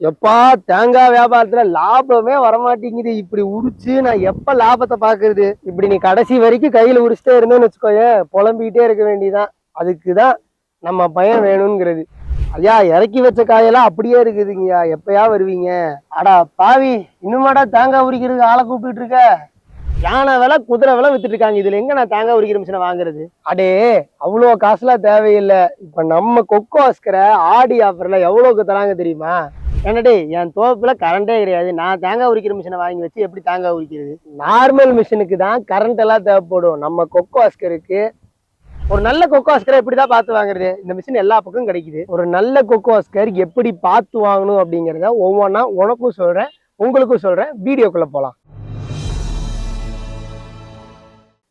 எப்பா தேங்காய் வியாபாரத்துல லாபமே வரமாட்டேங்குது. இப்படி உரிச்சு நான் எப்ப லாபத்தை பாக்குறது? இப்படி நீ கடைசி வரைக்கும் கையில உரிச்சுட்டே இருந்தேன்னு வச்சுக்கோயே, புலம்பிக்கிட்டே இருக்க வேண்டியதான். அதுக்குதான் நம்ம பையன் வேணுங்கிறது. ஐயா, இறக்கி வச்ச காயெல்லாம் அப்படியே இருக்குதுங்கய்யா, எப்பயா வருவீங்க? அடா பாவி, இன்னுமாடா தேங்காய் உரிக்கிறதுக்கு ஆளை கூப்பிட்டு இருக்க? யானை விலை குதிரை விலை வித்துட்டு இருக்காங்க, இதுல எங்க நான் தேங்காய் உரிக்கிற மிஷினை வாங்குறது? அடே, அவ்வளோ காசுலாம் தேவையில்லை. இப்ப நம்ம கொக்கோஸ்கரை ஆடி ஆஃபர்ல எவ்வளவுக்கு தராங்க தெரியுமா? என்னடே, என் தோப்புல கரண்டே கிடையாது, நான் தேங்காய் உரிக்கிற மிஷினை வாங்கி வச்சு எப்படி தேங்காய் உரிக்கிறது? நார்மல் மிஷினுக்கு தான் கரண்ட் எல்லாம் தேவைப்படும். நம்ம கொக்கோஸ்கருக்கு ஒரு நல்ல கொக்கோஸ்கரை எப்படிதான் பார்த்து வாங்குறது? இந்த மிஷின் எல்லா பக்கம் கிடைக்குது. ஒரு நல்ல கொக்கோஸ்கர் எப்படி பார்த்து வாங்கணும் அப்படிங்கிறத ஒவ்வொன்றா உனக்கும் சொல்றேன், உங்களுக்கும் சொல்றேன். வீடியோக்குள்ள போலாம்.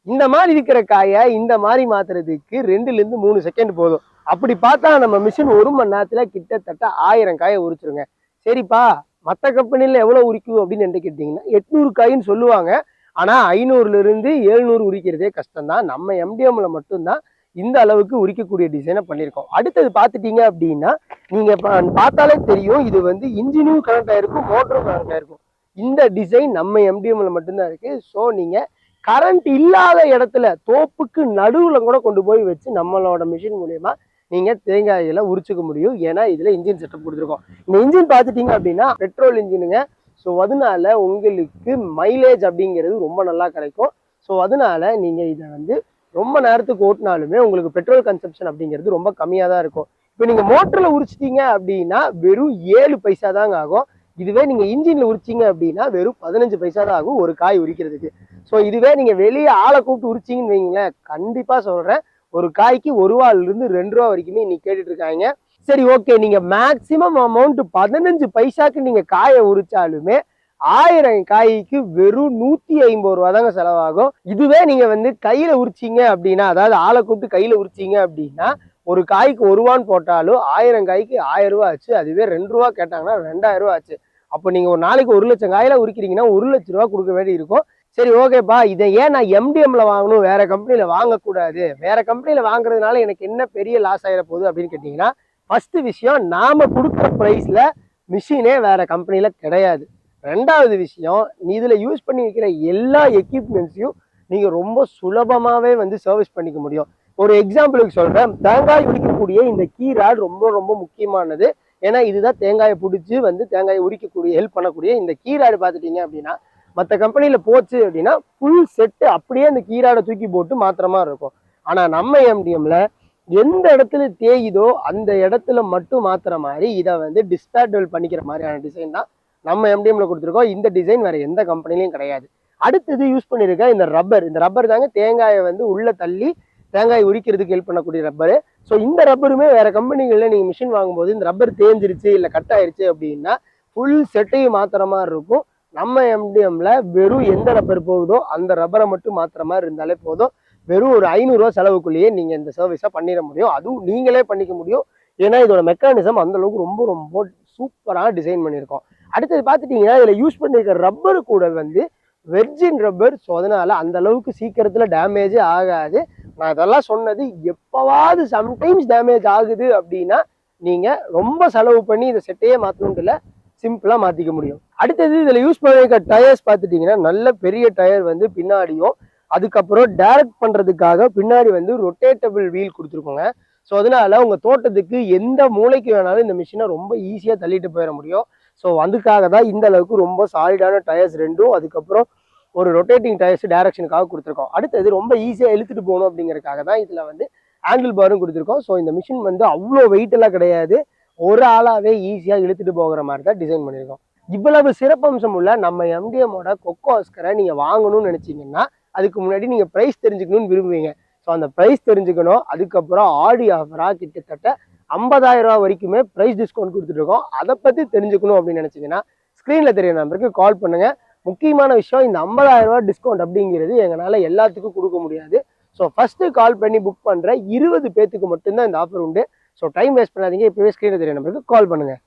இந்த மாதிரி இருக்கிற காயை இந்த மாதிரி மாத்துறதுக்கு 2ல இருந்து 3 செகண்ட் போதும். அப்படி பார்த்தா நம்ம மிஷின் 1 மணி நேரத்துல கிட்டத்தட்ட 1000 காயை உரிச்சிருங்க. சரிப்பா, மற்ற கம்பெனில எவ்வளவு உரிக்கும் அப்படின்னு என்ன கேட்டீங்கன்னா 800 காயின்னு சொல்லுவாங்க. ஆனா 500ல இருந்து 700 உரிக்கிறதே கஷ்டம் தான். நம்ம எம்டிஎம்ல மட்டும்தான் இந்த அளவுக்கு உரிக்கக்கூடிய டிசைனை பண்ணியிருக்கோம். அடுத்தது பார்த்துட்டீங்க அப்படின்னா நீங்க பார்த்தாலே தெரியும், இது வந்து இன்ஜினும் கனெக்ட் ஆயிருக்கும், மோட்டரும் கனெக்ட் ஆயிருக்கும். இந்த டிசைன் நம்ம எம்டிஎம்ல மட்டும்தான் இருக்கு. ஸோ நீங்க கரண்ட் இல்லாத இடத்துல தோப்புக்கு நடுவுல கூட கொண்டு போய் வச்சு நம்மளோட மிஷின் மூலியமா நீங்க தேங்காயில உரிச்சுக்க முடியும். ஏன்னா இதுல இன்ஜின் செட்டப் கொடுத்துருக்கோம். இந்த இன்ஜின் பார்த்துட்டீங்க அப்படின்னா பெட்ரோல் இன்ஜினுங்க. ஸோ அதனால உங்களுக்கு மைலேஜ் அப்படிங்கிறது ரொம்ப நல்லா கிடைக்கும். ஸோ அதனால நீங்க இதை வந்து ரொம்ப நேரத்துக்கு ஓட்டினாலுமே உங்களுக்கு பெட்ரோல் கன்சப்ஷன் அப்படிங்கிறது ரொம்ப கம்மியாக தான் இருக்கும். இப்போ நீங்க மோட்டர்ல உரிச்சிட்டீங்க அப்படின்னா வெறும் 7 பைசா தாங்க ஆகும். இதுவே நீங்க இன்ஜின்ல உரிச்சிங்க அப்படின்னா வெறும் 15 பைசா தான் ஆகும் ஒரு காய் உரிக்கிறதுக்கு. ஸோ இதுவே நீங்க வெளியே ஆளை கூப்பிட்டு உரிச்சிங்கன்னு வைங்களேன், கண்டிப்பா சொல்றேன், ஒரு காய்க்கு 1 ரூபாயில இருந்து 2 ரூபா வரைக்குமே இன்னைக்கு கேட்டுட்டு இருக்காங்க. சரி, ஓகே, நீங்க மேக்சிமம் அமௌண்ட் 15 பைசாக்கு நீங்க காயை உரிச்சாலுமே 1000 காய்க்கு வெறும் 150 ரூபா தாங்க செலவாகும். இதுவே நீங்க வந்து கையில உரிச்சிங்க அப்படின்னா, அதாவது ஆளை கூப்பிட்டு கையில உரிச்சிங்க அப்படின்னா ஒரு காய்க்கு 1 ரூபான்னு போட்டாலும் 1000 காய்க்கு 1000 ரூபா ஆச்சு. அதுவே 2 ரூபா கேட்டாங்கன்னா 2000 ரூபா ஆச்சு. அப்போ நீங்க ஒரு நாளைக்கு 1 லட்சம் காயில உரிக்கிறீங்கன்னா 1 லட்சம் ரூபா கொடுக்க வேண்டி இருக்கும். சரி, ஓகேப்பா, இதை ஏன் நான் எம்டிஎம்ல வாங்கணும், வேற கம்பெனில வாங்கக்கூடாது, வேற கம்பெனில வாங்குறதுனால எனக்கு என்ன பெரிய லாஸ் ஆயிட போகுது அப்படின்னு கேட்டீங்கன்னா, ஃபர்ஸ்ட் விஷயம், நாம கொடுக்குற பிரைஸ்ல மிஷினே வேற கம்பெனில கிடையாது. 2வது விஷயம், நீ இதுல யூஸ் பண்ணி வைக்கிற எல்லா எக்யூப்மெண்ட்ஸையும் நீங்க ரொம்ப சுலபமாவே வந்து சர்வீஸ் பண்ணிக்க முடியும். ஒரு எக்ஸாம்பிளுக்கு சொல்றேன், தேங்காய் உரிக்கக்கூடிய இந்த கீ ராட் ரொம்ப ரொம்ப முக்கியமானது. ஏன்னா இதுதான் தேங்காயை பிடிச்சி வந்து தேங்காயை உரிக்கக்கூடிய ஹெல்ப் பண்ணக்கூடிய இந்த கீ ராடு. பார்த்துட்டீங்க அப்படின்னா மற்ற கம்பெனியில போச்சு அப்படின்னா ஃபுல் செட்டு அப்படியே அந்த கீ ராடை தூக்கி போட்டு மாத்திரமா இருக்கும். ஆனா நம்ம எம்டிஎம்ல எந்த இடத்துல தேயுதோ அந்த இடத்துல மட்டும் மாத்துற மாதிரி இதை வந்து டிஸ்பேட்டில் பண்ணிக்கிற மாதிரியான டிசைன் தான் நம்ம எம்டிஎம்ல கொடுத்துருக்கோம். இந்த டிசைன் வேற எந்த கம்பெனிலையும் கிடையாது. அடுத்தது யூஸ் பண்ணிருக்க இந்த ரப்பர் தாங்க தேங்காயை வந்து உள்ள தள்ளி தேங்காய் உரிக்கிறதுக்கு ஹெல்ப் பண்ணக்கூடிய ரப்பரு. ஸோ இந்த ரப்பருமே வேற கம்பெனிகளில் நீங்கள் மிஷின் வாங்கும்போது இந்த ரப்பர் தேஞ்சிருச்சு இல்லை கட் ஆயிருச்சு அப்படின்னா ஃபுல் செட்டையும் மாத்திர மாதிரி இருக்கும். நம்ம எம்டிஎம்ல வெறும் எந்த ரப்பர் போகுதோ அந்த ரப்பரை மட்டும் மாத்திர மாதிரி இருந்தாலே போதும். வெறும் ஒரு 500 ரூபா செலவுக்குள்ளேயே நீங்கள் இந்த சர்வீஸை பண்ணிட முடியும். அதுவும் நீங்களே பண்ணிக்க முடியும். ஏன்னா இதோட மெக்கானிசம் அந்த அளவுக்கு ரொம்ப ரொம்ப சூப்பராக டிசைன் பண்ணியிருக்கோம். அடுத்தது பார்த்துட்டீங்கன்னா இதில் யூஸ் பண்ணியிருக்கிற ரப்பரு கூட வந்து வெர்ஜின் ரப்பர். ஸோ அதனால அந்த அளவுக்கு சீக்கிரத்தில் டேமேஜே ஆகாது. நான் இதெல்லாம் சொன்னது எப்பவாவது சம்டைம்ஸ் டேமேஜ் ஆகுது அப்படின்னா நீங்க ரொம்ப செலவு பண்ணி இந்த செட்டையே மாற்றணும்னு இல்லை, சிம்பிளா மாத்திக்க முடியும். அடுத்தது இதுல யூஸ் பண்ணிருக்க டயர்ஸ் பார்த்துட்டீங்கன்னா நல்ல பெரிய டயர் வந்து பின்னாடியும், அதுக்கப்புறம் டைரக்ட் பண்றதுக்காக பின்னாடி வந்து ரொட்டேட்டபிள் வீல் கொடுத்துருக்கோங்க. ஸோ அதனால உங்க தோட்டத்துக்கு எந்த மூளைக்கு வேணாலும் இந்த மிஷினை ரொம்ப ஈஸியா தள்ளிட்டு போயிட முடியும். ஸோ அதுக்காக தான் இந்த அளவுக்கு ரொம்ப சாலிடான டயர்ஸ் 2ம், அதுக்கப்புறம் ஒரு ரொட்டேட்டிங் டயர்ஸ் டைரக்ஷனுக்காக கொடுத்துருக்கோம். அடுத்தது ரொம்ப ஈஸியாக இழுத்துட்டு போகணும் அப்படிங்கிறதுக்காக தான் இதில் வந்து ஹேண்டில் பாரும் கொடுத்துருக்கோம். ஸோ இந்த மிஷின் வந்து அவ்வளோ வெயிட் எல்லாம் கிடையாது, ஒரு ஆளாவே ஈஸியாக இழுத்துட்டு போகிற மாதிரி தான் டிசைன் பண்ணியிருக்கோம். இவ்வளவு சிறப்பம்சம் உள்ள நம்ம எம்டிஎம்மோட கொக்கோஸ்கரை நீங்கள் வாங்கணும்னு நினச்சிங்கன்னா அதுக்கு முன்னாடி நீங்கள் ப்ரைஸ் தெரிஞ்சுக்கணும்னு விரும்புவீங்க. ஸோ அந்த ப்ரைஸ் தெரிஞ்சுக்கணும். அதுக்கப்புறம் ஆடி ஆஃபராக கிட்டத்தட்ட 50,000 ரூபா வரைக்குமே ப்ரைஸ் டிஸ்கவுண்ட் கொடுத்துட்ருக்கோம். அதை பற்றி தெரிஞ்சுக்கணும் அப்படின்னு நினச்சிங்கன்னா ஸ்க்ரீனில் தெரிய நம்பருக்கு கால் பண்ணுங்கள். முக்கியமான விஷயம், இந்த 50,000 ரூபா டிஸ்கவுண்ட் அப்படிங்கிறது எங்களால் எல்லாத்துக்கும் கொடுக்க முடியாது. ஸோ ஃபர்ஸ்ட்டு கால் பண்ணி புக் பண்ணுற 20 பேத்துக்கு மட்டும்தான் இந்த ஆஃபர் உண்டு. ஸோ டைம் வேஸ்ட் பண்ணாதீங்க, இப்போவே ஸ்க்ரீனில் தெரிய நம்பருக்கு கால் பண்ணுங்கள்.